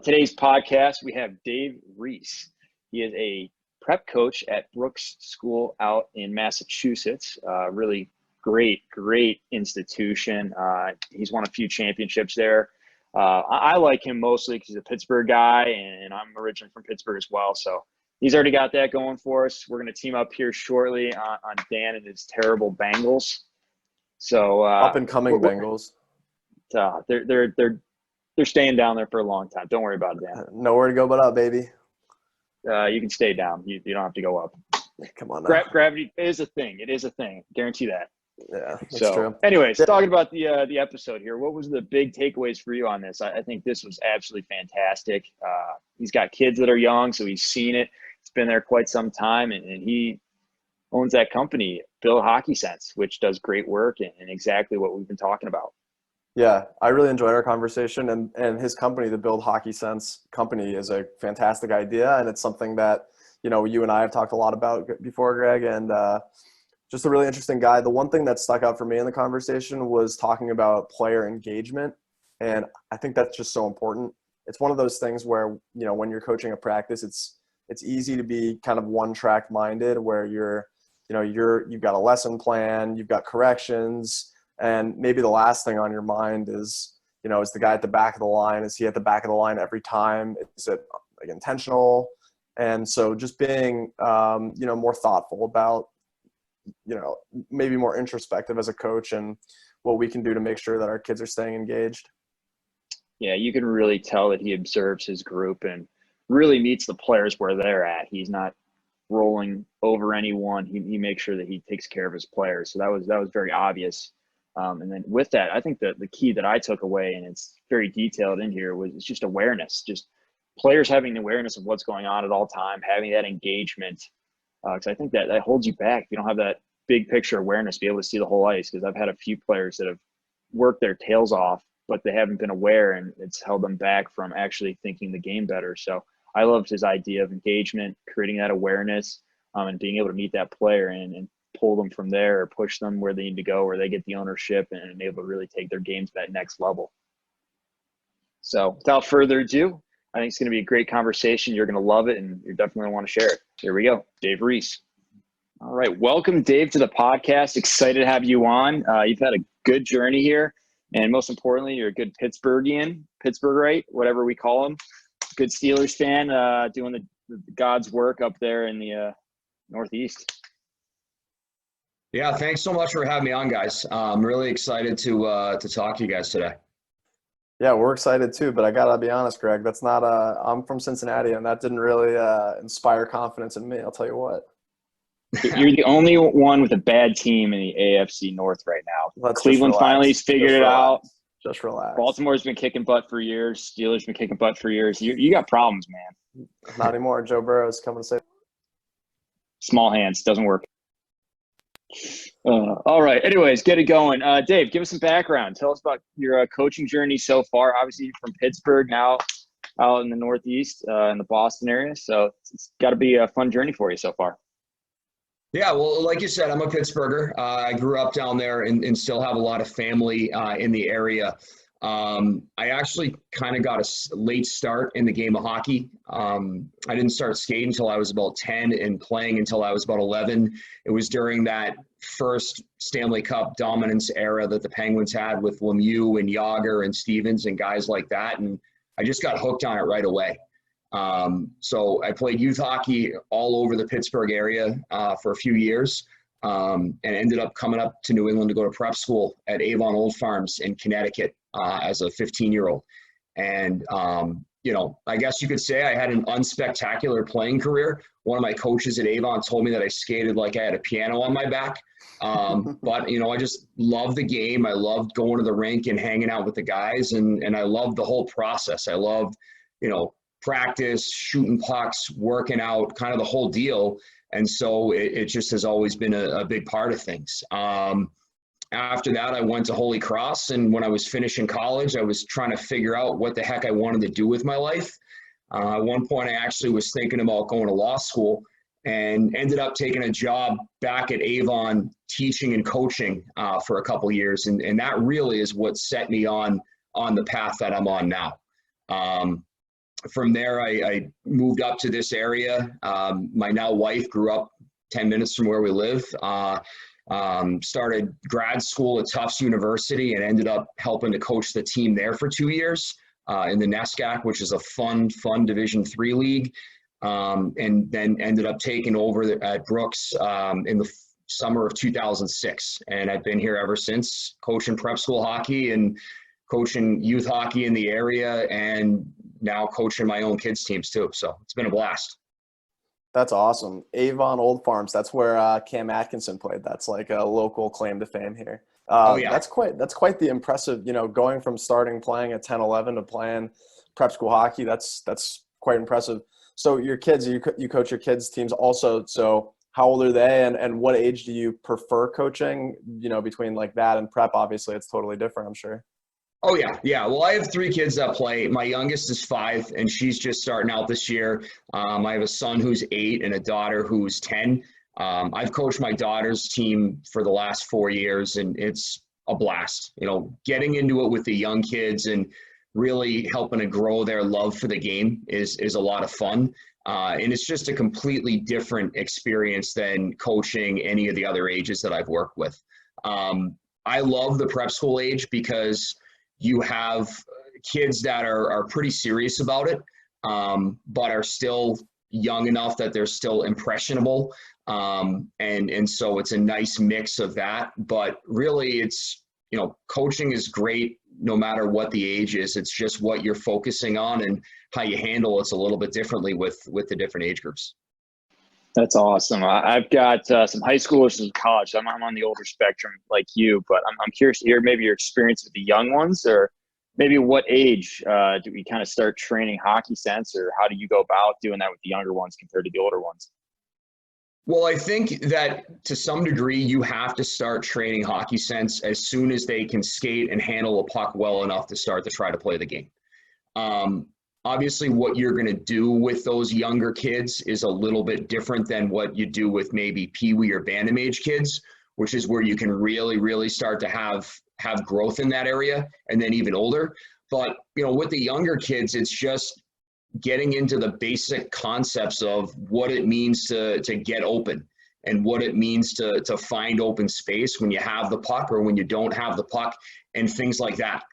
On today's podcast, we have Dave Ries. He is a prep coach at Brooks School out in Massachusetts. Really great institution. He's won a few championships there. I like him mostly because he's a Pittsburgh guy, and I'm originally from Pittsburgh as well. So he's already got that going for us. We're going to team up here shortly on Dan and his terrible Bengals. So up and coming Bengals. They're staying down there for a long time. Don't worry about it, Dan. Nowhere to go but up, baby. You can stay down. You don't have to go up. Come on now. Gravity is a thing. It is a thing. Guarantee that. Yeah, that's true. Anyways, talking about the episode here, what was the big takeaways for you on this? I think this was absolutely fantastic. He's got kids that are young, so he's seen it. It's been there quite some time, and he owns that company, Build Hockey Sense, which does great work and exactly what we've been talking about. Yeah, I really enjoyed our conversation, and his company, the Build Hockey Sense company, is a fantastic idea, and it's something that, you and I have talked a lot about before, Greg, and just a really interesting guy. The one thing that stuck out for me in the conversation was talking about player engagement, and I think that's just so important. It's one of those things where, when you're coaching a practice, it's easy to be kind of one-track minded, where you've got a lesson plan, you've got corrections, and maybe the last thing on your mind is, is the guy at the back of the line, is he at the back of the line every time? Is it intentional? And so just being, more thoughtful about, maybe more introspective as a coach and what we can do to make sure that our kids are staying engaged. Yeah, you can really tell that he observes his group and really meets the players where they're at. He's not rolling over anyone. He makes sure that he takes care of his players. So that was very obvious. And then with that, I think that the key that I took away, and it's very detailed in here, was it's just awareness. Just players having the awareness of what's going on at all time, having that engagement. Because I think that holds you back if you don't have that big picture awareness, be able to see the whole ice. Because I've had a few players that have worked their tails off, but they haven't been aware, and it's held them back from actually thinking the game better. So I loved his idea of engagement, creating that awareness, and being able to meet that player and pull them from there, or push them where they need to go, where they get the ownership and able to really take their game to that next level. So without further ado, I think it's going to be a great conversation. You're going to love it, and you're definitely going to want to share it. Here we go. Dave Ries. All right. Welcome, Dave, to the podcast. Excited to have you on. You've had a good journey here, and most importantly, you're a good Pittsburghite, whatever we call him. Good Steelers fan, doing the God's work up there in the Northeast. Yeah, thanks so much for having me on, guys. I'm really excited to talk to you guys today. Yeah, we're excited too, but I gotta be honest, Greg, that's not I'm from Cincinnati, and that didn't really inspire confidence in me, I'll tell you what. You're the only one with a bad team in the AFC North right now. Cleveland finally figured it out. Just relax. Baltimore's been kicking butt for years. Steelers been kicking butt for years. You got problems, man. Not anymore. Joe Burrow's coming to say. Small hands, doesn't work. All right. Anyways, get it going. Dave, give us some background. Tell us about your coaching journey so far. Obviously, you're from Pittsburgh, now out in the Northeast, in the Boston area. So it's got to be a fun journey for you so far. Yeah, well, like you said, I'm a Pittsburgher. I grew up down there and still have a lot of family in the area. I actually kind of got a late start in the game of hockey. I didn't start skating until I was about 10 and playing until I was about 11. It was during that first Stanley Cup dominance era that the Penguins had with Lemieux and Yager and Stevens and guys like that. And I just got hooked on it right away. So I played youth hockey all over the Pittsburgh area for a few years. And ended up coming up to New England to go to prep school at Avon Old Farms in Connecticut as a 15-year-old. And, I guess you could say I had an unspectacular playing career. One of my coaches at Avon told me that I skated like I had a piano on my back. But, I just loved the game. I loved going to the rink and hanging out with the guys. And I loved the whole process. I loved, practice, shooting pucks, working out, kind of the whole deal. And so it just has always been a big part of things. After that, I went to Holy Cross. And when I was finishing college, I was trying to figure out what the heck I wanted to do with my life. At one point, I actually was thinking about going to law school and ended up taking a job back at Avon teaching and coaching for a couple of years. And that really is what set me on the path that I'm on now. from there, I moved up to this area. My now wife grew up 10 minutes from where we live. Started grad school at Tufts University and ended up helping to coach the team there for 2 years in the NESCAC, which is a fun Division III league. And then ended up taking over at Brooks in the summer of 2006. And I've been here ever since, coaching prep school hockey and coaching youth hockey in the area, and now coaching my own kids teams too. So it's been a blast. That's awesome. Avon Old Farms. That's where Cam Atkinson played. That's like a local claim to fame here. Oh yeah. That's quite the impressive, going from playing at 10, 11 to playing prep school hockey. That's quite impressive. So your kids, you coach your kids teams also. So how old are they, and what age do you prefer coaching, between like that and prep? Obviously it's totally different, I'm sure. Oh yeah. Yeah. Well, I have 3 kids that play. My youngest is 5 and she's just starting out this year. I have a son who's 8 and a daughter who's 10. I've coached my daughter's team for the last 4 years, and it's a blast, getting into it with the young kids and really helping to grow their love for the game is a lot of fun. And it's just a completely different experience than coaching any of the other ages that I've worked with. I love the prep school age because you have kids that are pretty serious about it, but are still young enough that they're still impressionable. And so it's a nice mix of that. But really it's, coaching is great no matter what the age is. It's just what you're focusing on and how you handle it's a little bit differently with the different age groups. That's awesome. I've got some high schoolers and college. I'm on the older spectrum like you, but I'm curious to hear maybe your experience with the young ones, or maybe what age do we kind of start training hockey sense, or how do you go about doing that with the younger ones compared to the older ones? Well, I think that to some degree you have to start training hockey sense as soon as they can skate and handle a puck well enough to start to try to play the game. Obviously, what you're going to do with those younger kids is a little bit different than what you do with maybe peewee or bantam age kids, which is where you can really, really start to have growth in that area, and then even older. But, with the younger kids, it's just getting into the basic concepts of what it means to get open and what it means to find open space when you have the puck or when you don't have the puck and things like that.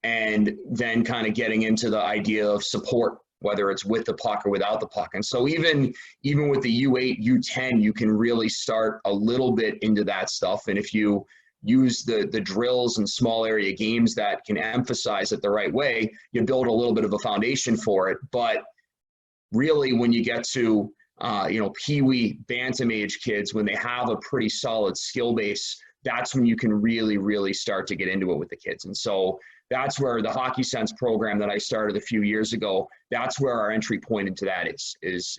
And then kind of getting into the idea of support, whether it's with the puck or without the puck. And so even with the U8, U10, you can really start a little bit into that stuff. And if you use the drills and small area games that can emphasize it the right way, you build a little bit of a foundation for it. But really when you get to, peewee, bantam age kids, when they have a pretty solid skill base, that's when you can really, really start to get into it with the kids. And so that's where the Hockey Sense program that I started a few years ago, that's where our entry point into that is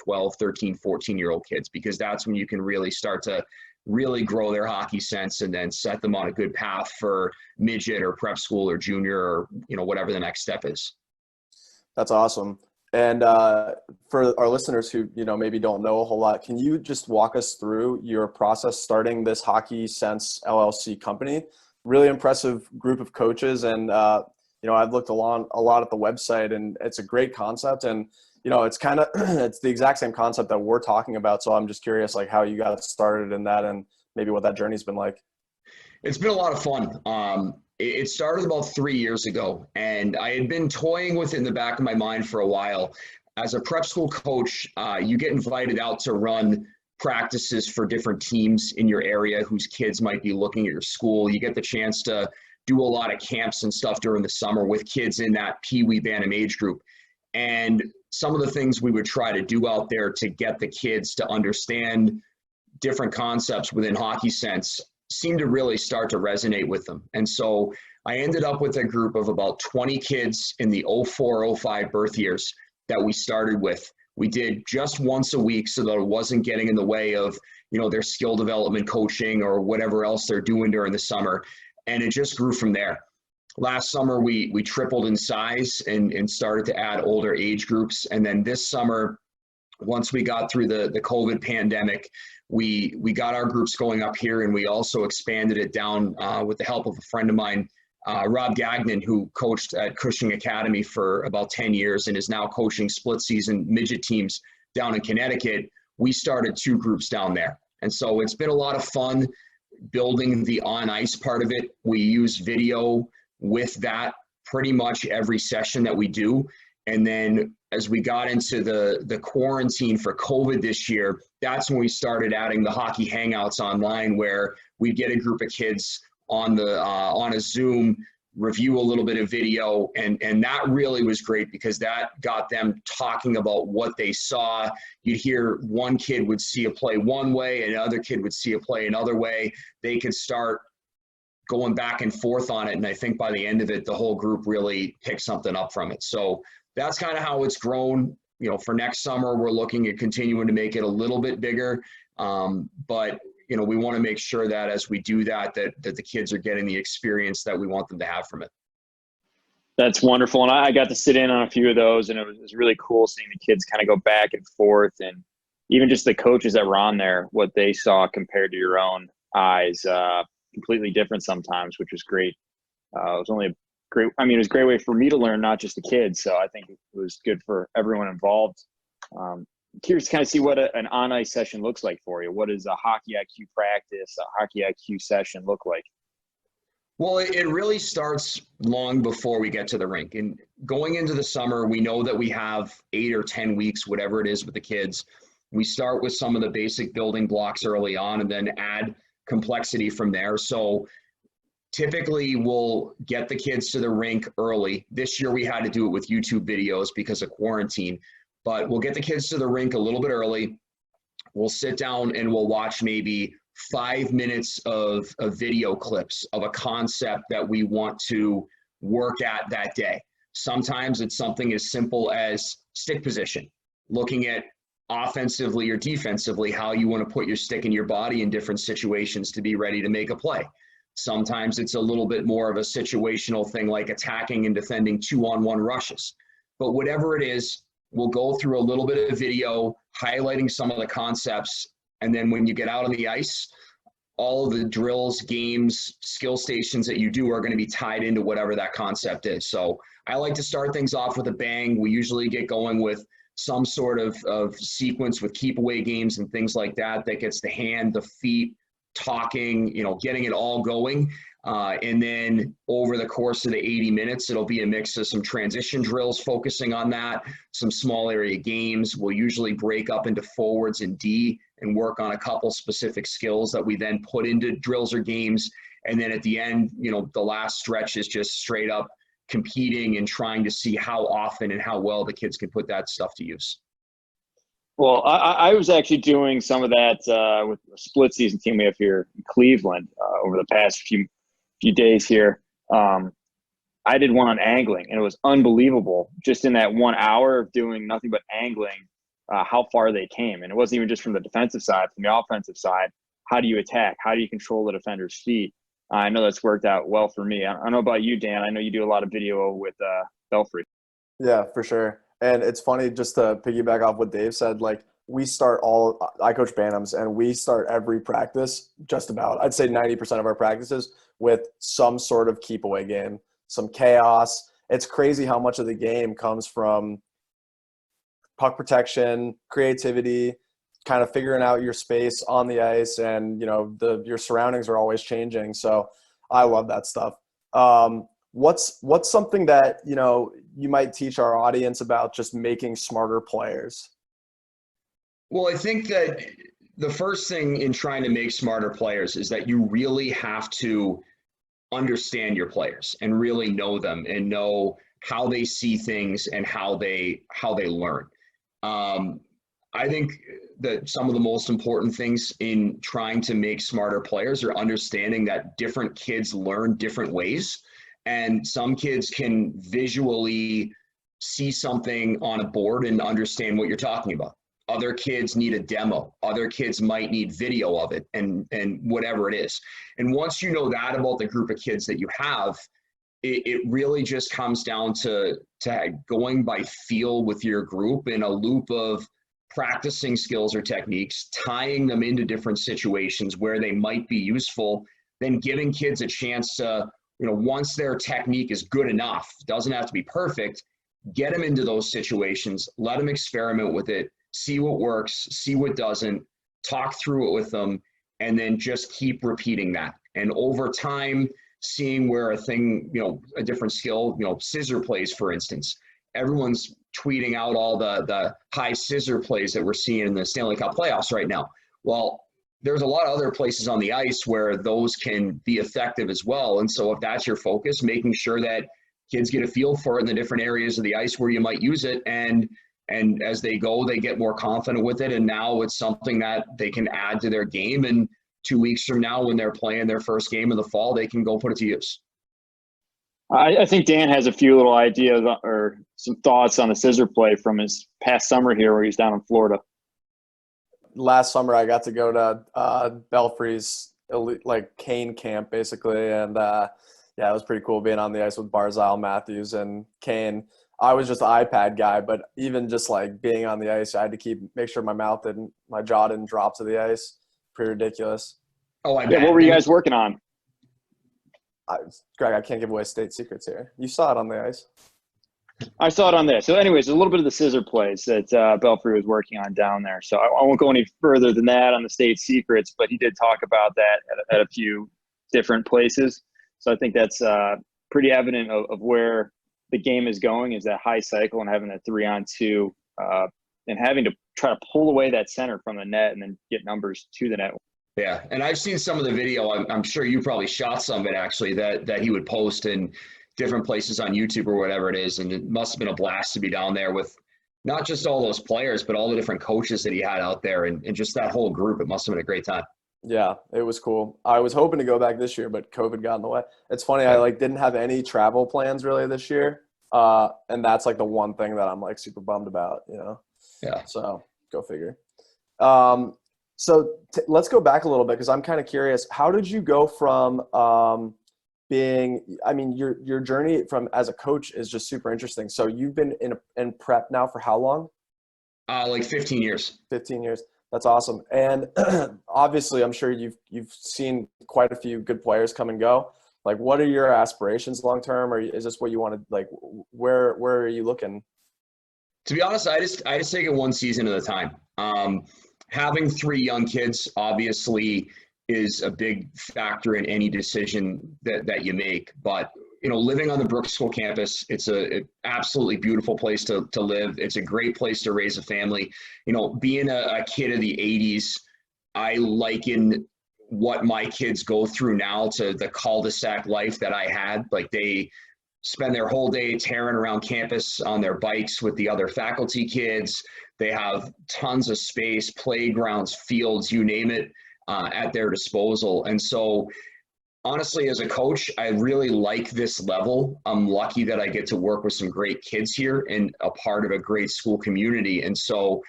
12, 13, 14-year-old kids, because that's when you can really start to really grow their hockey sense and then set them on a good path for midget or prep school or junior or, whatever the next step is. That's awesome. And for our listeners who, maybe don't know a whole lot, can you just walk us through your process starting this Hockey Sense LLC company? Really impressive group of coaches. And, I've looked a lot at the website, and it's a great concept. And, it's kind of, it's the exact same concept that we're talking about. So I'm just curious, like, how you got started in that and maybe what that journey's been like. It's been a lot of fun. It started about 3 years ago, and I had been toying with it in the back of my mind for a while. As a prep school coach, you get invited out to run practices for different teams in your area whose kids might be looking at your school. You get the chance to do a lot of camps and stuff during the summer with kids in that peewee bantam age group. And some of the things we would try to do out there to get the kids to understand different concepts within Hockey Sense seemed to really start to resonate with them. And so I ended up with a group of about 20 kids in the 04, 05 birth years that we started with. We did just once a week so that it wasn't getting in the way of, their skill development coaching or whatever else they're doing during the summer. And it just grew from there. Last summer, we tripled in size and started to add older age groups. And then this summer, once we got through the COVID pandemic, we got our groups going up here, and we also expanded it down with the help of a friend of mine Rob Gagnon, who coached at Cushing Academy for about 10 years and is now coaching split season midget teams down in Connecticut, we started 2 groups down there. And so it's been a lot of fun building the on ice part of it. We use video with that pretty much every session that we do. And then as we got into the quarantine for COVID this year, that's when we started adding the hockey hangouts online, where we get a group of kids on a Zoom, review a little bit of video, and that really was great because that got them talking about what they saw. You'd hear one kid would see a play one way, and another kid would see a play another way. They could start going back and forth on it, and I think by the end of it, the whole group really picked something up from it. So that's kind of how it's grown. You know, for next summer, we're looking at continuing to make it a little bit bigger, but you know, we want to make sure that as we do that the kids are getting the experience that we want them to have from it. That's wonderful. And I got to sit in on a few of those, and it was really cool seeing the kids kind of go back and forth, and even just the coaches that were on there, what they saw compared to your own eyes, completely different sometimes, which was great. It was only it was a great way for me to learn, not just the kids. So I think it was good for everyone involved. Curious to kind of see what an on-ice session looks like for you. What does a hockey IQ practice, a hockey IQ session look like? Well, it really starts long before we get to the rink. And going into the summer, we know that we have 8 or 10 weeks, whatever it is with the kids. We start with some of the basic building blocks early on and then add complexity from there. So typically we'll get the kids to the rink early. This year we had to do it with YouTube videos because of quarantine. But we'll get the kids to the rink a little bit early. We'll sit down and we'll watch maybe 5 minutes of video clips of a concept that we want to work at that day. Sometimes it's something as simple as stick position, looking at offensively or defensively how you want to put your stick in your body in different situations to be ready to make a play. Sometimes it's a little bit more of a situational thing like attacking and defending 2-on-1 rushes. But whatever it is, we'll go through a little bit of video, highlighting some of the concepts, and then when you get out on the ice, all of the drills, games, skill stations that you do are going to be tied into whatever that concept is. So I like to start things off with a bang. We usually get going with some sort of sequence with keep away games and things like that gets the hand, the feet, talking, getting it all going. And then over the course of the 80 minutes, it'll be a mix of some transition drills focusing on that, some small area games. We'll usually break up into forwards and D and work on a couple specific skills that we then put into drills or games. And then at the end, the last stretch is just straight up competing and trying to see how often and how well the kids can put that stuff to use. Well, I was actually doing some of that with a split season team we have here in Cleveland over the past few days here. I did one on angling, and it was unbelievable. Just in that 1 hour of doing nothing but angling, how far they came. And it wasn't even just from the defensive side, from the offensive side. How do you attack? How do you control the defender's feet? I know that's worked out well for me. I don't know about you, Dan. I know you do a lot of video with Belfry. Yeah, for sure. And it's funny, just to piggyback off what Dave said, like I coach Bantams, and we start every practice, just about, I'd say 90% of our practices, with some sort of keep away game, some chaos. It's crazy how much of the game comes from puck protection, creativity, kind of figuring out your space on the ice, and your surroundings are always changing. So I love that stuff. What's something that you might teach our audience about just making smarter players? Well, I think that the first thing in trying to make smarter players is that you really have to understand your players and really know them and know how they see things and how they learn. I think that some of the most important things in trying to make smarter players are understanding that different kids learn different ways. And some kids can visually see something on a board and understand what you're talking about. Other kids need a demo. Other kids might need video of it and whatever it is. And once you know that about the group of kids that you have, it really just comes down to going by feel with your group in a loop of practicing skills or techniques, tying them into different situations where they might be useful, then giving kids a chance to once their technique is good enough, doesn't have to be perfect, get them into those situations, let them experiment with it, see what works, see what doesn't, talk through it with them, and then just keep repeating that. And over time, seeing where a thing, a different skill, scissor plays, for instance, everyone's tweeting out all the high scissor plays that we're seeing in the Stanley Cup playoffs right now. Well, there's a lot of other places on the ice where those can be effective as well. And so if that's your focus, making sure that kids get a feel for it in the different areas of the ice where you might use it, and as they go, they get more confident with it, and now it's something that they can add to their game, and 2 weeks from now when they're playing their first game in the fall, they can go put it to use. I think Dan has a few little ideas or some thoughts on the scissor play from his past summer here where he's down in Florida. Last summer I got to go to Belfry's Kane camp basically, and it was pretty cool being on the ice with Barzal, Matthews, and Kane. I was just an iPad guy, but even just being on the ice, I had to make sure my jaw didn't drop to the ice. Pretty ridiculous. Oh, I bet. What were you guys working on? Greg, I can't give away state secrets here. You saw it on the ice. I saw it on there. So anyways, a little bit of the scissor plays that Belfry was working on down there. So I won't go any further than that on the state secrets, but he did talk about that at a few different places. So I think that's pretty evident of where the game is going, is that high cycle and having that 3-on-2 and having to try to pull away that center from the net and then get numbers to the net. Yeah, and I've seen some of the video. I'm sure you probably shot some of it actually that he would post in different places on YouTube or whatever it is, and it must have been a blast to be down there with not just all those players, but all the different coaches that he had out there, and just that whole group. It must have been a great time. Yeah, it was cool. I was hoping to go back this year, but COVID got in the way. It's funny, I didn't have any travel plans really this year, and that's the one thing that I'm super bummed about, Yeah. So go figure. So let's go back a little bit because I'm kind of curious. How did you go from your journey as a coach is just super interesting. So you've been in prep now for how long? 15 years. 15 years. That's awesome. And obviously, I'm sure you've seen quite a few good players come and go. What are your aspirations long term, or is this what you want to where are you looking? To be honest, I just take it one season at a time. Having 3 young kids obviously is a big factor in any decision that you make. But, living on the Brooks School campus, it's an absolutely beautiful place to live. It's a great place to raise a family. Being a kid of the 80s, I liken what my kids go through now to the cul-de-sac life that I had. They spend their whole day tearing around campus on their bikes with the other faculty kids. They have tons of space, playgrounds, fields, you name it, at their disposal. And so honestly, as a coach, I really like this level. I'm lucky that I get to work with some great kids here and a part of a great school community. And so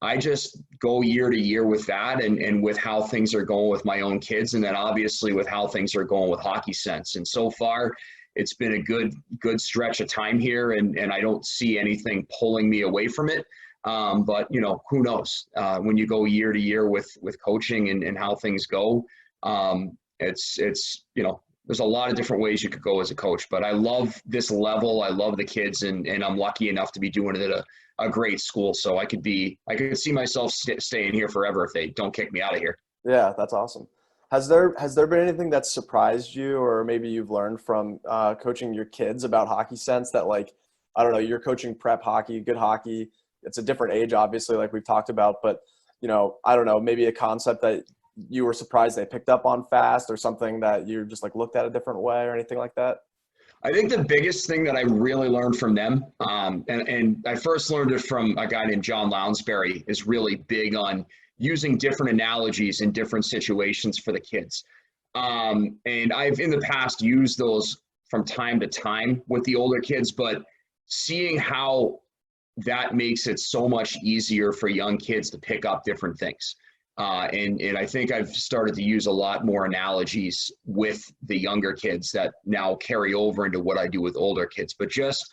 I just go year to year with that and with how things are going with my own kids, and then obviously with how things are going with Hockey Sense. And so far, it's been a good stretch of time here, and I don't see anything pulling me away from it. But who knows? When you go year to year with coaching and how things go, it's there's a lot of different ways you could go as a coach. But I love this level. I love the kids, and I'm lucky enough to be doing it at a great school. So I could see myself staying here forever if they don't kick me out of here. Yeah, that's awesome. Has there been anything that surprised you, or maybe you've learned from coaching your kids about Hockey Sense that I don't know, you're coaching prep hockey, good hockey. It's a different age, obviously, like we've talked about, but I don't know, maybe a concept that you were surprised they picked up on fast, or something that you just looked at a different way, or anything like that? I think the biggest thing that I really learned from them, and I first learned it from a guy named John Lounsbury, is really big on using different analogies in different situations for the kids. And I've in the past used those from time to time with the older kids, but seeing how that makes it so much easier for young kids to pick up different things. And I think I've started to use a lot more analogies with the younger kids that now carry over into what I do with older kids, but just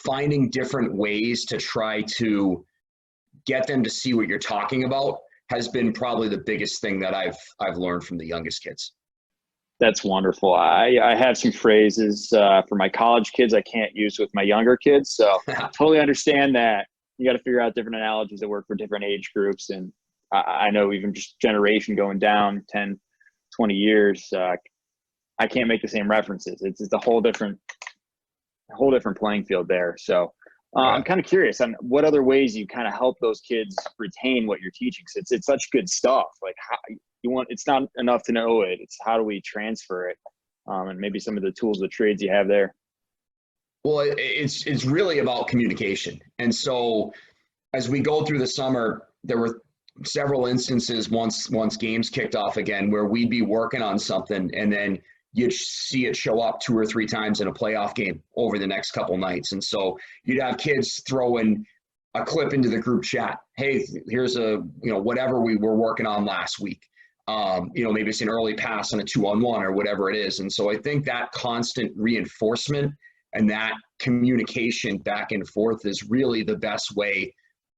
finding different ways to try to get them to see what you're talking about has been probably the biggest thing that I've learned from the youngest kids. That's wonderful. I have some phrases for my college kids I can't use with my younger kids. So totally understand that. You got to figure out different analogies that work for different age groups. And I know even just generation going down 10, 20 years, I can't make the same references. It's a whole different playing field there. So I'm kind of curious on what other ways you kind of help those kids retain what you're teaching. So it's such good stuff. Like how it's not enough to know it. It's how do we transfer it, and maybe some of the tools, the trades you have there. Well, it's really about communication. And so as we go through the summer, there were several instances once games kicked off again where we'd be working on something and then you'd see it show up 2 or 3 times in a playoff game over the next couple nights. And so you'd have kids throwing a clip into the group chat. Hey, here's whatever we were working on last week. Maybe it's an early pass on a 2-on-1 or whatever it is. And so I think that constant reinforcement and that communication back and forth is really the best way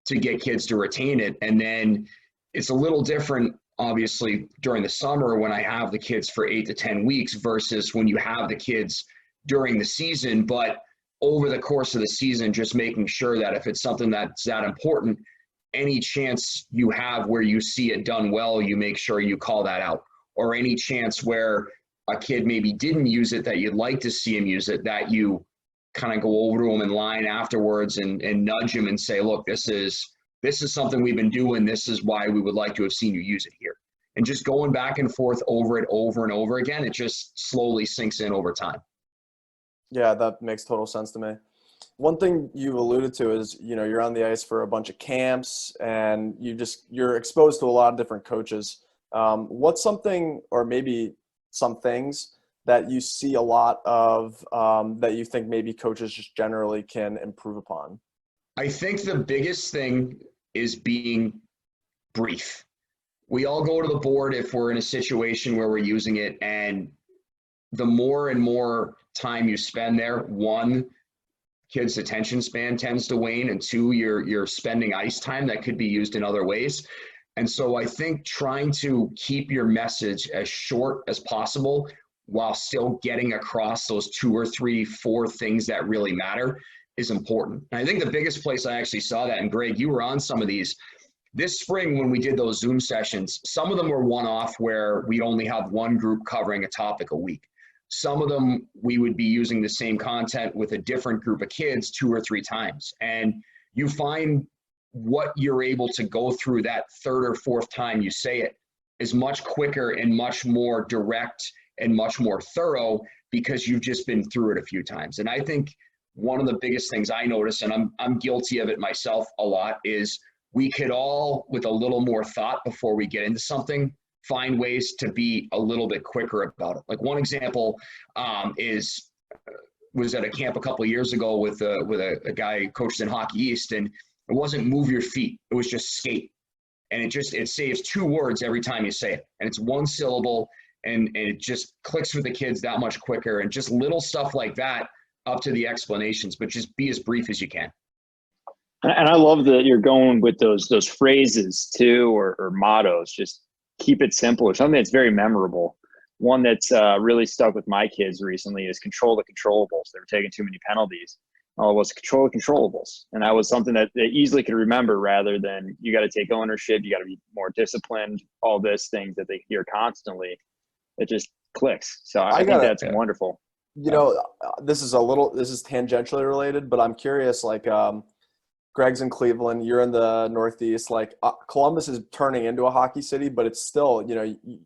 to get kids to retain it. And then it's a little different, obviously, during the summer when I have the kids for 8 to 10 weeks versus when you have the kids during the season. But over the course of the season, just making sure that if it's something that's that important, any chance you have where you see it done well, you make sure you call that out. Or any chance where a kid maybe didn't use it that you'd like to see him use it, that you kind of go over to him in line afterwards and nudge him and say, look, this is something we've been doing. This is why we would like to have seen you use it here. And just going back and forth over it over and over again, it just slowly sinks in over time. Yeah, that makes total sense to me. One thing you alluded to is, you're on the ice for a bunch of camps and you're exposed to a lot of different coaches. What's something, or maybe some things that you see a lot of that you think maybe coaches just generally can improve upon? I think the biggest thing is being brief. We all go to the board if we're in a situation where we're using it, and the more and more time you spend there, 1, kids' attention span tends to wane, and 2, you're spending ice time that could be used in other ways. And so I think trying to keep your message as short as possible while still getting across those 2 or 3, 4 things that really matter is important. And I think the biggest place I actually saw that, and Greg, you were on some of these, this spring when we did those Zoom sessions, some of them were one-off where we only have one group covering a topic a week. Some of them, we would be using the same content with a different group of kids 2 or 3 times. And you find what you're able to go through that 3rd or 4th time you say it is much quicker and much more direct and much more thorough because you've just been through it a few times. And I think one of the biggest things I notice, and I'm guilty of it myself a lot, is we could all, with a little more thought before we get into something, find ways to be a little bit quicker about it. Like one example was at a camp a couple of years ago with a guy who coaches in Hockey East, and it wasn't move your feet, it was just skate. And it saves 2 words every time you say it. And it's 1 syllable, and it just clicks for the kids that much quicker. And just little stuff like that up to the explanations, but just be as brief as you can. And I love that you're going with those phrases too, or mottos. Just keep it simple, or something that's very memorable. One that's really stuck with my kids recently is control the controllables. They were taking too many penalties. All it was control the controllables. And that was something that they easily could remember, rather than you got to take ownership, you got to be more disciplined, all these things that they hear constantly. It just clicks. So I think that's wonderful. This is tangentially related, but I'm curious, like, Greg's in Cleveland, you're in the Northeast, like Columbus is turning into a hockey city, but it's still,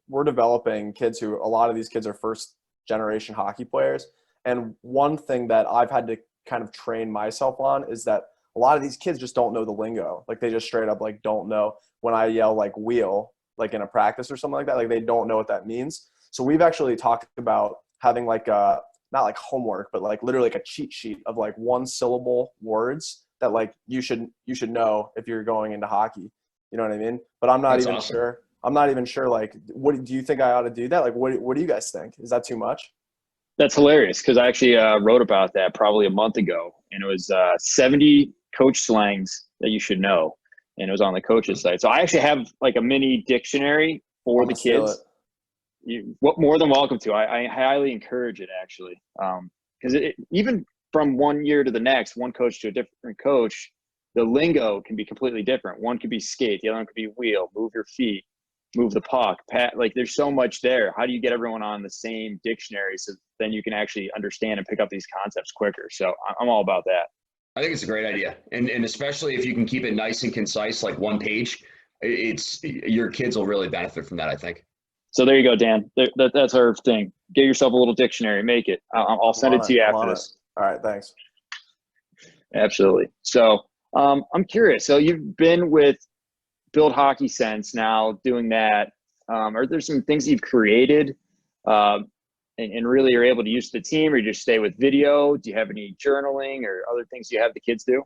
we're developing kids who, a lot of these kids are 1st generation hockey players. And one thing that I've had to kind of train myself on is that a lot of these kids just don't know the lingo. Like they just straight up like don't know when I yell like wheel, like in a practice or something like that, like they don't know what that means. So we've actually talked about having like not like homework, but like literally like a cheat sheet of like 1 syllable words that like you should know if you're going into hockey. You know what I mean? But I'm not even sure. I'm not even sure. Like, what do you think I ought to do that? Like, what do you guys think? Is that too much? That's hilarious, because I actually wrote about that probably a month ago, and it was 70 coach slangs that you should know, and it was on the coach's site. So I actually have like a mini dictionary for the kids. what more than welcome to. I highly encourage it, actually, because even from one year to the next, one coach to a different coach, the lingo can be completely different. One could be skate, the other one could be wheel, move your feet, move the puck, pat. Like, there's so much there. How do you get everyone on the same dictionary so then you can actually understand and pick up these concepts quicker? So I'm all about that. I think it's a great idea, and especially if you can keep it nice and concise, like one page, your kids will really benefit from that, I think. So there you go, Dan. That's our thing. Get yourself a little dictionary. Make it. I'll send it to you after this. All right, thanks. Absolutely. So I'm curious. So you've been with Build Hockey Sense now, doing that. Are there some things you've created and really are able to use the team, or you just stay with video? Do you have any journaling or other things you have the kids do?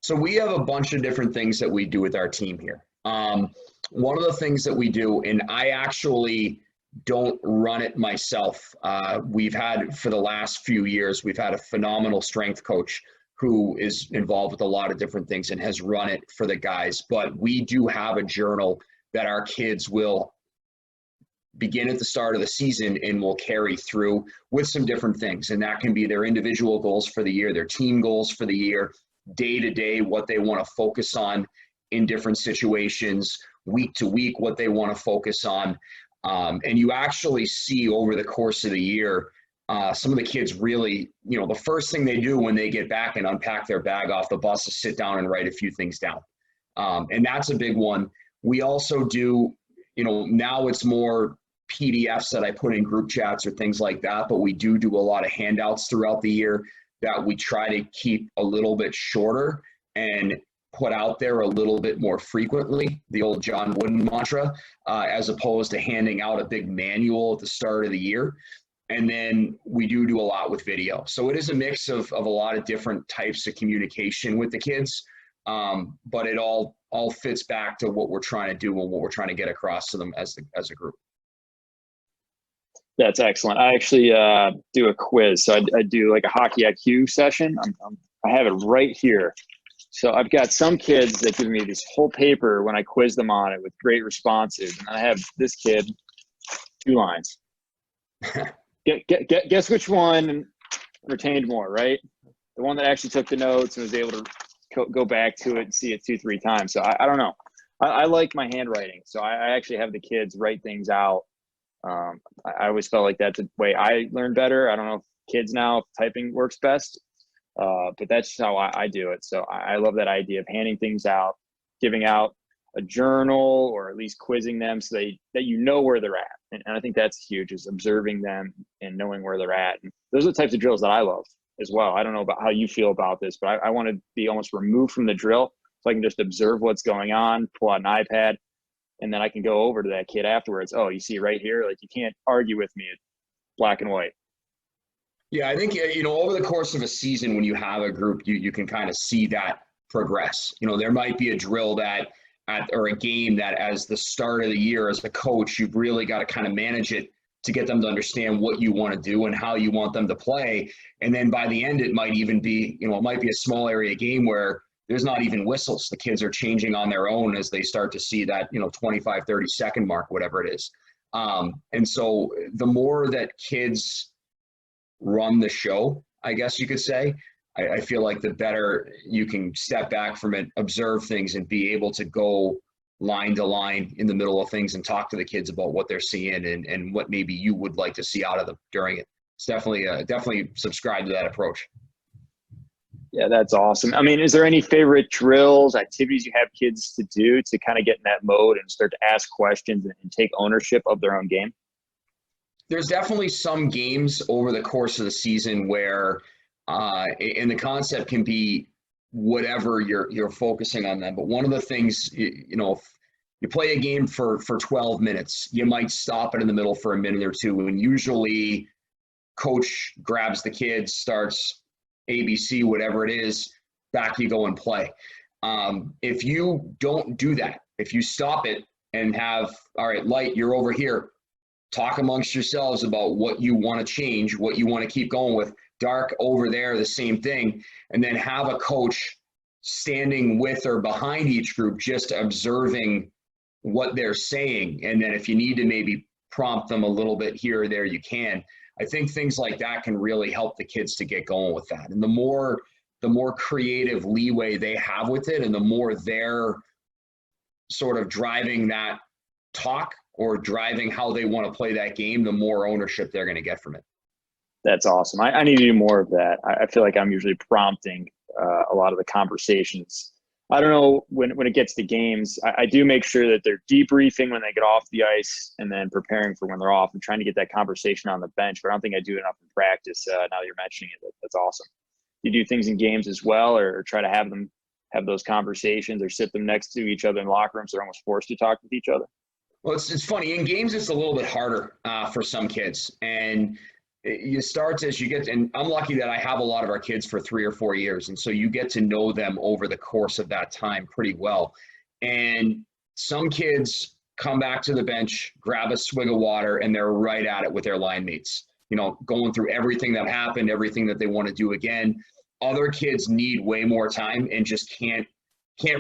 So we have a bunch of different things that we do with our team here. One of the things that we do, and I actually don't run it myself. We've had, for the last few years, we've had a phenomenal strength coach who is involved with a lot of different things and has run it for the guys. But we do have a journal that our kids will begin at the start of the season and will carry through with some different things. And that can be their individual goals for the year, their team goals for the year, day to day, what they want to focus on in different situations, week to week, what they want to focus on. And you actually see over the course of the year, some of the kids really, the first thing they do when they get back and unpack their bag off the bus is sit down and write a few things down. And that's a big one. We also do, now it's more PDFs that I put in group chats or things like that, but we do a lot of handouts throughout the year that we try to keep a little bit shorter and put out there a little bit more frequently, the old John Wooden mantra, as opposed to handing out a big manual at the start of the year. And then we do a lot with video. So it is a mix of a lot of different types of communication with the kids, but it all fits back to what we're trying to do and what we're trying to get across to them as a group. That's excellent. I actually do a quiz. So I do like a hockey IQ session. I have it right here. So I've got some kids that give me this whole paper when I quiz them on it with great responses. And I have this kid, 2 lines. Guess which one retained more, right? The one that actually took the notes and was able to go back to it and see it 2-3 times. So I don't know. I like my handwriting. So I actually have the kids write things out. I always felt like that's the way I learn better. I don't know if kids now, if typing works best, but that's how I do it. So I love that idea of handing things out, giving out a journal, or at least quizzing them so that you know where they're at. And I think that's huge, is observing them and knowing where they're at. And those are the types of drills that I love as well. I don't know about how you feel about this, but I want to be almost removed from the drill so I can just observe what's going on, pull out an iPad, and then I can go over to that kid afterwards. Oh, you see right here, like, you can't argue with me. It's black and white. Yeah, I think, over the course of a season, when you have a group, you can kind of see that progress. There might be a drill or a game that, as the start of the year, as a coach, you've really got to kind of manage it to get them to understand what you want to do and how you want them to play. And then by the end, it might even be, it might be a small area game where there's not even whistles. The kids are changing on their own as they start to see that, 25, 30 second mark, whatever it is. And so the more that kids run the show, I guess you could say, I feel like the better you can step back from it, observe things, and be able to go line to line in the middle of things and talk to the kids about what they're seeing and what maybe you would like to see out of them during it. It's definitely subscribe to that approach. Yeah, that's awesome. I mean, is there any favorite drills, activities you have kids to do to kind of get in that mode and start to ask questions and take ownership of their own game? There's definitely some games over the course of the season where, and the concept can be whatever you're focusing on them. But one of the things, if you play a game for 12 minutes, you might stop it in the middle for a minute or two. And usually coach grabs the kids, starts ABC, whatever it is, back you go and play. If you don't do that, if you stop it and have, all right, Light, you're over here, talk amongst yourselves about what you want to change, what you want to keep going with. Dark, over there, the same thing. And then have a coach standing with or behind each group, just observing what they're saying. And then if you need to maybe prompt them a little bit here or there, you can. I think things like that can really help the kids to get going with that. And the more creative leeway they have with it, and the more they're sort of driving that talk or driving how they want to play that game, the more ownership they're going to get from it. That's awesome. I need to do more of that. I feel like I'm usually prompting a lot of the conversations. I don't know, when it gets to games, I do make sure that they're debriefing when they get off the ice and then preparing for when they're off and trying to get that conversation on the bench. But I don't think I do enough in practice. Now that you're mentioning it, that's awesome. You do things in games as well, or try to have them have those conversations, or sit them next to each other in locker rooms? They're almost forced to talk with each other. Well, it's funny. In games, it's a little bit harder for some kids. And you start as you get, and I'm lucky that I have a lot of our kids for 3 or 4 years. And so you get to know them over the course of that time pretty well. And some kids come back to the bench, grab a swig of water, and they're right at it with their line mates, you know, going through everything that happened, everything that they want to do again. Other kids need way more time and just can't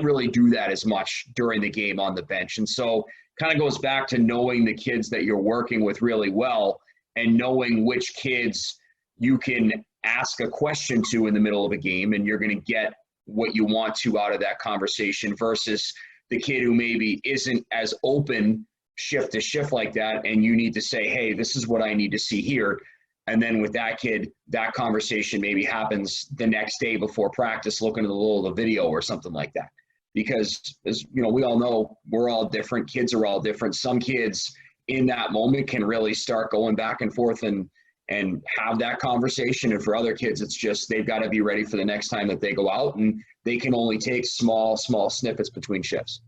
really do that as much during the game on the bench. And so kind of goes back to knowing the kids that you're working with really well, and knowing which kids you can ask a question to in the middle of a game and you're going to get what you want to out of that conversation, versus the kid who maybe isn't as open shift to shift like that, and you need to say, hey, this is what I need to see here. And then with that kid, that conversation maybe happens the next day before practice, looking at a little of the video or something like that. Because, as you know, we all know, we're all different. Kids are all different. Some kids in that moment can really start going back and forth and have that conversation. And for other kids, it's just they've got to be ready for the next time that they go out, and they can only take small snippets between shifts.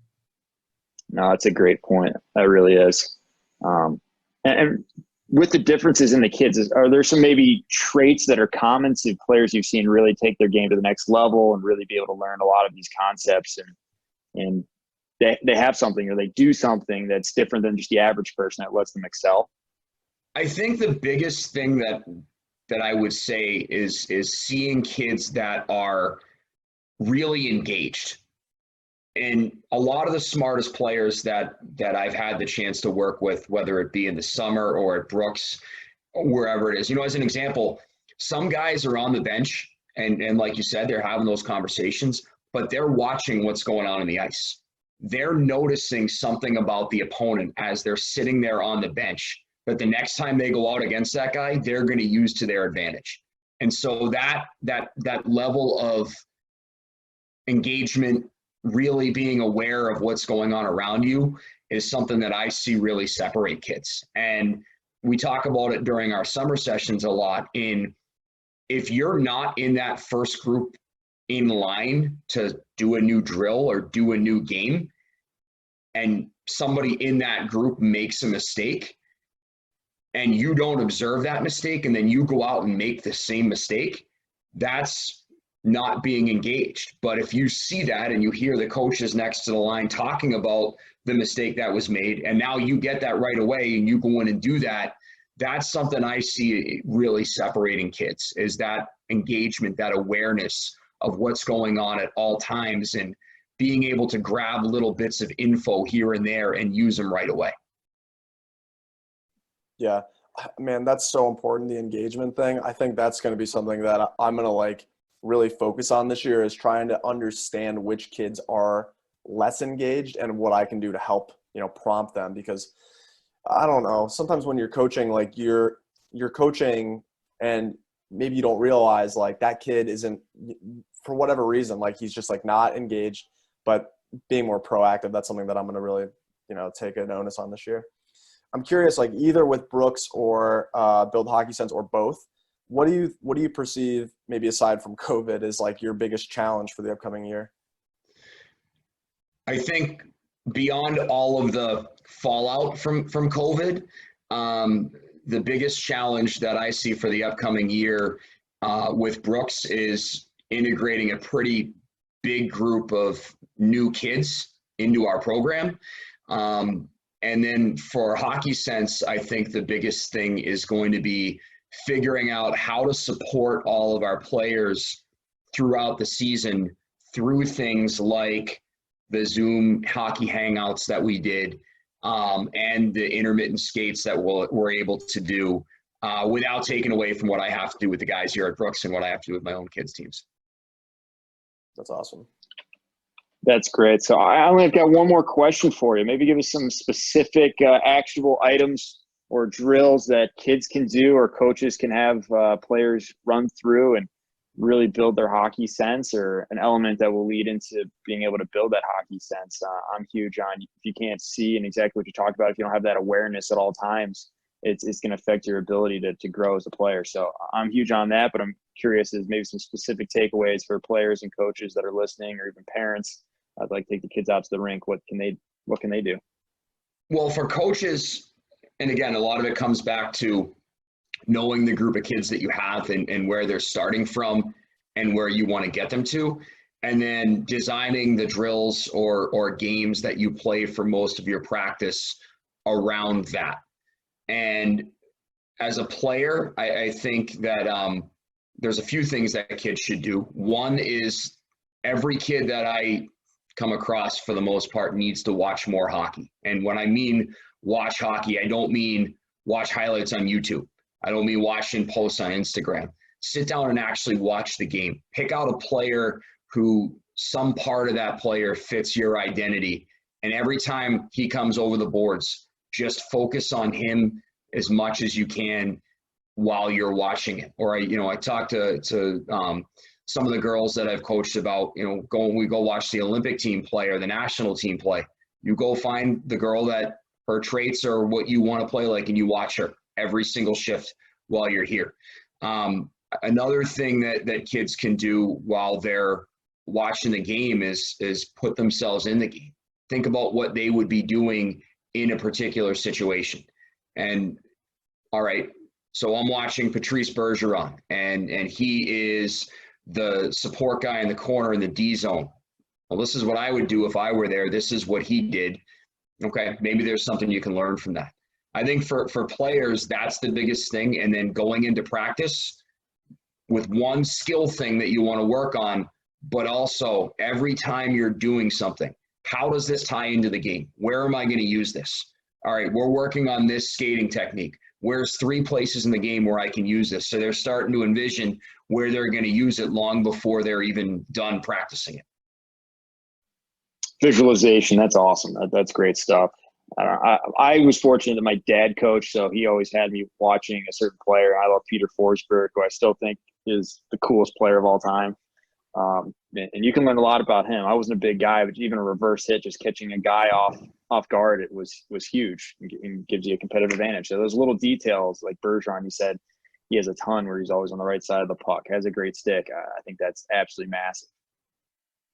No, that's a great point. That really is. And with the differences in the kids, are there some maybe traits that are common to players you've seen really take their game to the next level and really be able to learn a lot of these concepts, and they have something, or they do something that's different than just the average person that lets them excel? I think the biggest thing that I would say is seeing kids that are really engaged. And a lot of the smartest players that I've had the chance to work with, whether it be in the summer or at Brooks, wherever it is, you know, as an example, some guys are on the bench and like you said, they're having those conversations, but they're watching what's going on in the ice. They're noticing something about the opponent as they're sitting there on the bench, that the next time they go out against that guy, they're going to use to their advantage. And so that level of engagement, really being aware of what's going on around you, is something that I see really separate kids. And we talk about it during our summer sessions a lot. If you're not in that first group in line to do a new drill or do a new game, and somebody in that group makes a mistake and you don't observe that mistake, and then you go out and make the same mistake, that's not being engaged. But if you see that and you hear the coaches next to the line talking about the mistake that was made, and now you get that right away and you go in and do that, that's something I see really separating kids, is that engagement, that awareness of what's going on at all times, and being able to grab little bits of info here and there and use them right away. Yeah, man, that's so important, the engagement thing. I think that's going to be something that I'm going to really focus on this year, is trying to understand which kids are less engaged and what I can do to help, prompt them. Because I don't know, sometimes when you're coaching, you're coaching and maybe you don't realize that kid isn't, for whatever reason, he's just not engaged. But being more proactive, that's something that I'm going to really, take a notice on this year. I'm curious, either with Brooks or Build Hockey Sense, or both, what do you perceive, maybe aside from COVID, is your biggest challenge for the upcoming year? I think beyond all of the fallout from COVID, the biggest challenge that I see for the upcoming year with Brooks is integrating a pretty big group of new kids into our program. And then for Hockey Sense, I think the biggest thing is going to be figuring out how to support all of our players throughout the season through things like the Zoom hockey hangouts that we did, and the intermittent skates that we're able to do without taking away from what I have to do with the guys here at Brooks and what I have to do with my own kids' teams. That's awesome. That's great. So I only have got one more question for you. Maybe give us some specific actionable items or drills that kids can do or coaches can have players run through and really build their hockey sense, or an element that will lead into being able to build that hockey sense. I'm huge on, if you can't see and exactly what you talked about, if you don't have that awareness at all times, it's going to affect your ability to grow as a player. So I'm huge on that, but I'm curious as maybe some specific takeaways for players and coaches that are listening, or even parents. I'd like to take the kids out to the rink. What can they do? Well, for coaches, and again, a lot of it comes back to knowing the group of kids that you have and where they're starting from and where you want to get them to, and then designing the drills or games that you play for most of your practice around that. And as a player, I think that there's a few things that kids should do. One is, every kid that I come across, for the most part, needs to watch more hockey. And when I mean watch hockey, I don't mean watch highlights on YouTube. I don't mean watching posts on Instagram. Sit down and actually watch the game. Pick out a player who some part of that player fits your identity. And every time he comes over the boards, just focus on him as much as you can while you're watching it. Or I talked to some of the girls that I've coached about, we go watch the Olympic team play or the national team play. You go find the girl that her traits are what you want to play like, and you watch her every single shift while you're here. Another thing that kids can do while they're watching the game is put themselves in the game. Think about what they would be doing in a particular situation. And all right, so I'm watching Patrice Bergeron, and he is the support guy in the corner in the D zone. Well, this is what I would do if I were there. This is what he did. Okay, maybe there's something you can learn from that. I think for players, that's the biggest thing. And then going into practice with one skill thing that you want to work on, but also every time you're doing something, how does this tie into the game? Where am I going to use this? All right, we're working on this skating technique. Where's 3 places in the game where I can use this? So they're starting to envision where they're going to use it long before they're even done practicing it. Visualization, that's awesome. That's great stuff. I was fortunate that my dad coached, so he always had me watching a certain player. I love Peter Forsberg, who I still think is the coolest player of all time. And you can learn a lot about him. I wasn't a big guy, but even a reverse hit, just catching a guy off guard, it was huge and gives you a competitive advantage. So those little details, like Bergeron, you said he has a ton where he's always on the right side of the puck, has a great stick. I think that's absolutely massive.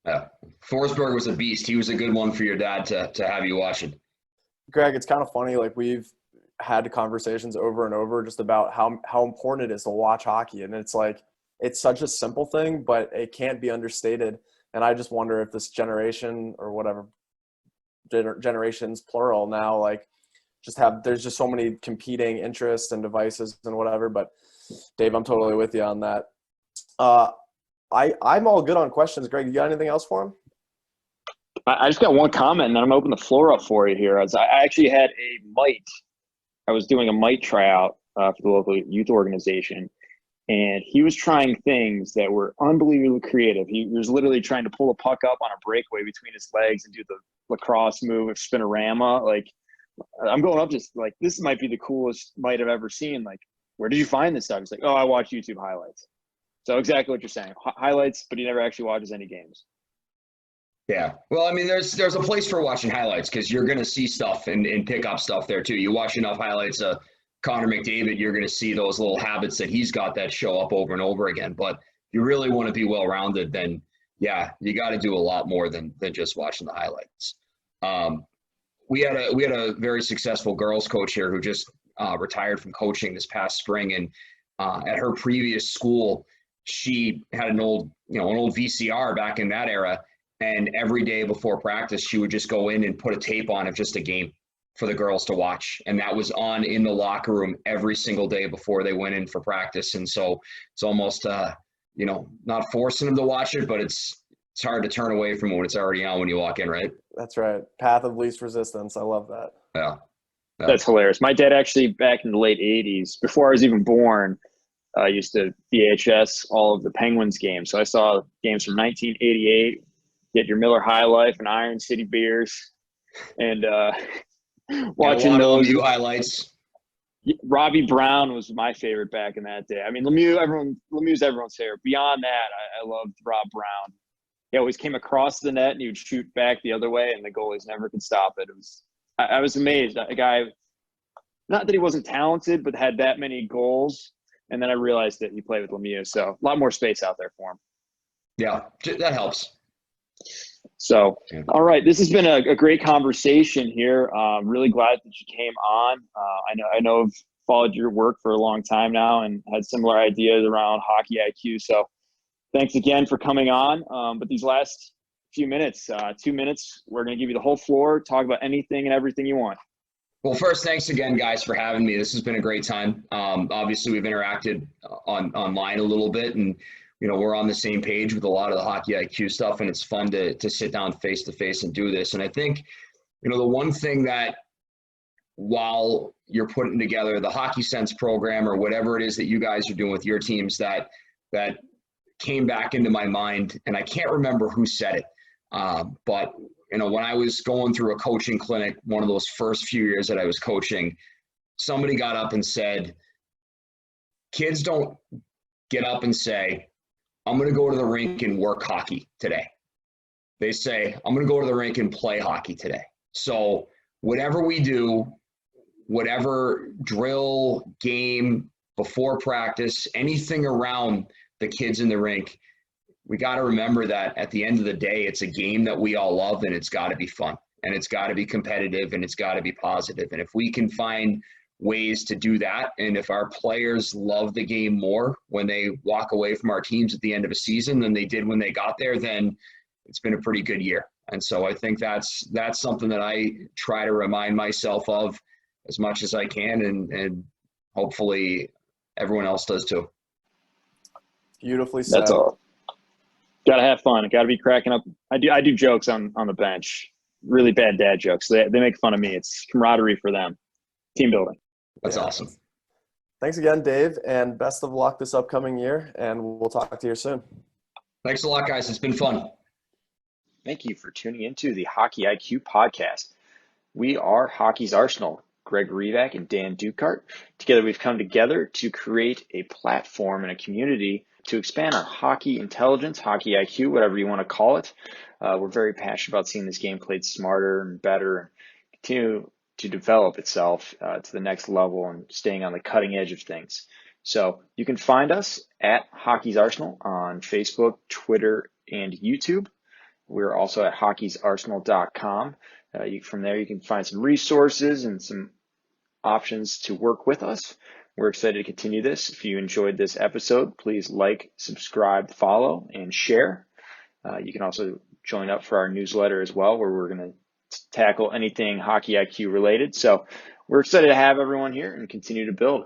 Yeah, Forsberg was a beast. He was a good one for your dad to have you watching. Greg, it's kind of funny. Like, we've had conversations over and over just about how important it is to watch hockey. And it's like, it's such a simple thing, but it can't be understated. And I just wonder if this generation, or whatever generations plural now, like, there's just so many competing interests and devices and whatever. But Dave, I'm totally with you on that. I'm all good on questions. Greg, you got anything else for him? I just got one comment, and then I'm going to open the floor up for you here. I actually had a mite. I was doing a mite tryout for the local youth organization, and he was trying things that were unbelievably creative. He was literally trying to pull a puck up on a breakaway between his legs and do the lacrosse move of spinorama. Like, I'm going up just like, this might be the coolest mite I've ever seen. Like, where did you find this stuff? He's like, oh, I watch YouTube highlights. So exactly what you're saying. Highlights, but he never actually watches any games. Yeah. Well, I mean, there's a place for watching highlights, because you're going to see stuff and pick up stuff there too. You watch enough highlights of Connor McDavid, you're going to see those little habits that he's got that show up over and over again. But if you really want to be well-rounded, then yeah, you got to do a lot more than just watching the highlights. We had a very successful girls coach here who just retired from coaching this past spring, and at her previous school, she had an old VCR back in that era. And every day before practice, she would just go in and put a tape on of just a game for the girls to watch. And that was on in the locker room every single day before they went in for practice. And so it's almost, not forcing them to watch it, but it's hard to turn away from when it's already on when you walk in, right? That's right. Path of least resistance. I love that. Yeah. Yeah. That's hilarious. My dad actually, back in the late 80s, before I was even born, used to VHS all of the Penguins games. So I saw games from 1988, get your Miller High Life and Iron City beers, and And a watching lot of those. Lemieux highlights. Robbie Brown was my favorite back in that day. I mean, Lemieux's everyone's favorite. Beyond that, I loved Rob Brown. He always came across the net and he would shoot back the other way, and the goalies never could stop it. It was I was amazed. A guy, not that he wasn't talented, but had that many goals. And then I realized that he played with Lemieux, so a lot more space out there for him. Yeah, that helps. So, all right, this has been a great conversation here. Really glad that you came on. I know I've followed your work for a long time now and had similar ideas around hockey IQ. So, thanks again for coming on. But these last few minutes, 2 minutes, we're going to give you the whole floor. Talk about anything and everything you want. Well, first, thanks again, guys, for having me. This has been a great time. Obviously, we've interacted online a little bit, and we're on the same page with a lot of the hockey IQ stuff, and it's fun to sit down face to face and do this. And I think, the one thing that while you're putting together the Hockey Sense program or whatever it is that you guys are doing with your teams, that came back into my mind, and I can't remember who said it, but when I was going through a coaching clinic, one of those first few years that I was coaching, somebody got up and said, kids don't get up and say, I'm going to go to the rink and work hockey today. They say, I'm going to go to the rink and play hockey today. So whatever we do, whatever drill, game, before practice, anything around the kids in the rink, we got to remember that at the end of the day, it's a game that we all love, and it's got to be fun, and it's got to be competitive, and it's got to be positive. And if we can find ways to do that, and if our players love the game more when they walk away from our teams at the end of a season than they did when they got there, then it's been a pretty good year. And so I think that's something that I try to remind myself of as much as I can, and hopefully everyone else does too. Beautifully said. That's all. Got to have fun. Got to be cracking up. I do jokes on the bench, really bad dad jokes. They make fun of me. It's camaraderie for them, team building. That's awesome. Thanks again, Dave, and best of luck this upcoming year, and we'll talk to you soon. Thanks a lot, guys. It's been fun. Thank you for tuning into the Hockey IQ podcast. We are Hockey's Arsenal, Greg Revac and Dan Dukart. Together, we've come together to create a platform and a community to expand our hockey intelligence, hockey IQ, whatever you want to call it. We're very passionate about seeing this game played smarter and better and continue to develop itself to the next level and staying on the cutting edge of things. So you can find us at Hockey's Arsenal on Facebook, Twitter, and YouTube. We're also at hockeysarsenal.com. From there, you can find some resources and some options to work with us. We're excited to continue this. If you enjoyed this episode, please like, subscribe, follow, and share. You can also join up for our newsletter as well, where we're going to tackle anything Hockey IQ related. So we're excited to have everyone here and continue to build.